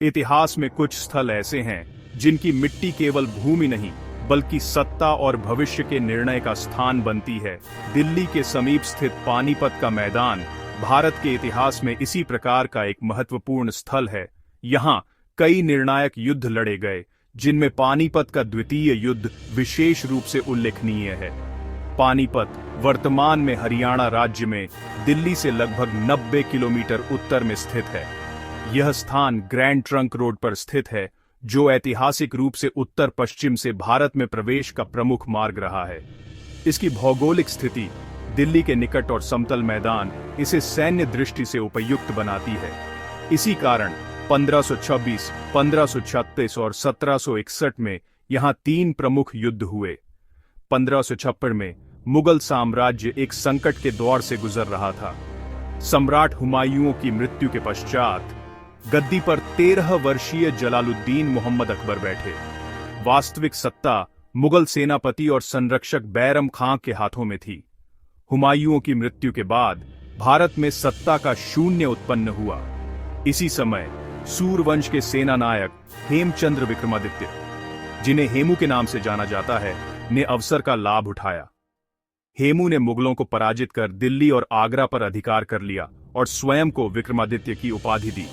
इतिहास में कुछ स्थल ऐसे हैं जिनकी मिट्टी केवल भूमि नहीं बल्कि सत्ता और भविष्य के निर्णय का स्थान बनती है। दिल्ली के समीप स्थित पानीपत का मैदान भारत के इतिहास में इसी प्रकार का एक महत्वपूर्ण स्थल है। यहाँ कई निर्णायक युद्ध लड़े गए, जिनमें पानीपत का द्वितीय युद्ध विशेष रूप से उल्लेखनीय है। पानीपत वर्तमान में हरियाणा राज्य में दिल्ली से लगभग 90 किलोमीटर उत्तर में स्थित है। यह स्थान ग्रैंड ट्रंक रोड पर स्थित है, जो ऐतिहासिक रूप से उत्तर पश्चिम से भारत में प्रवेश का प्रमुख मार्ग रहा है। इसकी भौगोलिक स्थिति, दिल्ली के निकट और समतल मैदान इसे सैन्य दृष्टि से उपयुक्त बनाती है। इसी कारण 1526, 1536 और 1761 में यहाँ 3 प्रमुख युद्ध हुए। 1556 में मुगल साम्राज्य एक संकट के दौर से गुजर रहा था। सम्राट हुमायूं की मृत्यु के पश्चात गद्दी पर 13 वर्षीय जलालुद्दीन मोहम्मद अकबर बैठे। वास्तविक सत्ता मुगल सेनापति और संरक्षक बैरम खां के हाथों में थी। हुमायूं की मृत्यु के बाद भारत में सत्ता का शून्य उत्पन्न हुआ। इसी समय सूरवंश के सेना नायक हेमचंद्र विक्रमादित्य, जिन्हें हेमू के नाम से जाना जाता है, ने अवसर का लाभ उठाया। हेमू ने मुगलों को पराजित कर दिल्ली और आगरा पर अधिकार कर लिया और स्वयं को विक्रमादित्य की उपाधि दी।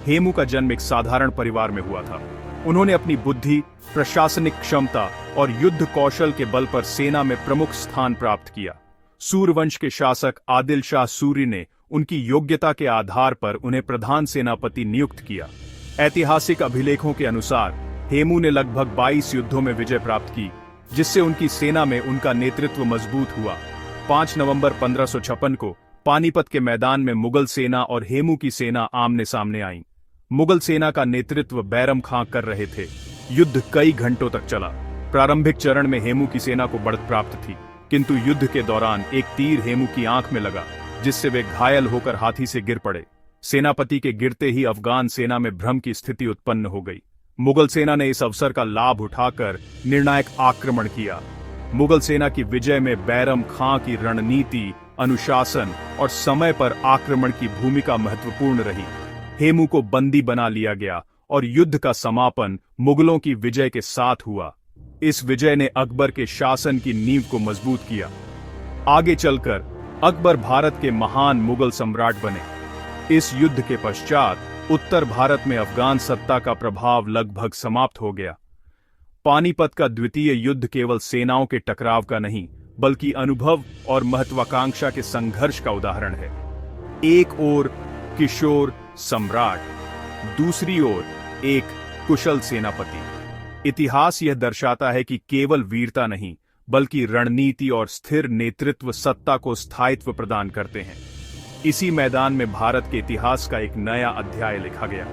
हेमू का जन्म एक साधारण परिवार में हुआ था। उन्होंने अपनी बुद्धि, प्रशासनिक क्षमता और युद्ध कौशल के बल पर सेना में प्रमुख स्थान प्राप्त किया। सूरवंश के शासक आदिल शाह सूरी ने उनकी योग्यता के आधार पर उन्हें प्रधान सेनापति नियुक्त किया। ऐतिहासिक अभिलेखों के अनुसार हेमू ने लगभग 22 युद्धों में विजय प्राप्त की, जिससे उनकी सेना में उनका नेतृत्व मजबूत हुआ। 5 नवंबर 1556 को पानीपत के मैदान में मुगल सेना और हेमू की सेना आमने सामने आईं। मुगल सेना का नेतृत्व बैरम खां कर रहे थे। युद्ध कई घंटों तक चला। प्रारंभिक चरण में हेमू की सेना को बढ़त प्राप्त थी, किंतु युद्ध के दौरान एक तीर हेमू की आंख में लगा, जिससे वे घायल होकर हाथी से गिर पड़े। सेनापति के गिरते ही अफगान सेना में भ्रम की स्थिति उत्पन्न हो गई। मुगल सेना ने इस अवसर का लाभ उठाकर निर्णायक आक्रमण किया। मुगल सेना की विजय में बैरम खां की रणनीति, अनुशासन और समय पर आक्रमण की भूमिका महत्वपूर्ण रही। हेमू को बंदी बना लिया गया और युद्ध का समापन मुगलों की विजय के साथ हुआ। इस विजय ने अकबर के शासन की नींव को मजबूत किया। आगे चलकर अकबर भारत के महान मुगल सम्राट बने। इस युद्ध के पश्चात उत्तर भारत में अफगान सत्ता का प्रभाव लगभग समाप्त हो गया। पानीपत का द्वितीय युद्ध केवल सेनाओं के टकराव का नहीं, बल्कि अनुभव और महत्वाकांक्षा के संघर्ष का उदाहरण है। एक ओर किशोर सम्राट, दूसरी ओर एक कुशल सेनापति। इतिहास यह दर्शाता है कि केवल वीरता नहीं, बल्कि रणनीति और स्थिर नेतृत्व सत्ता को स्थायित्व प्रदान करते हैं। इसी मैदान में भारत के इतिहास का एक नया अध्याय लिखा गया।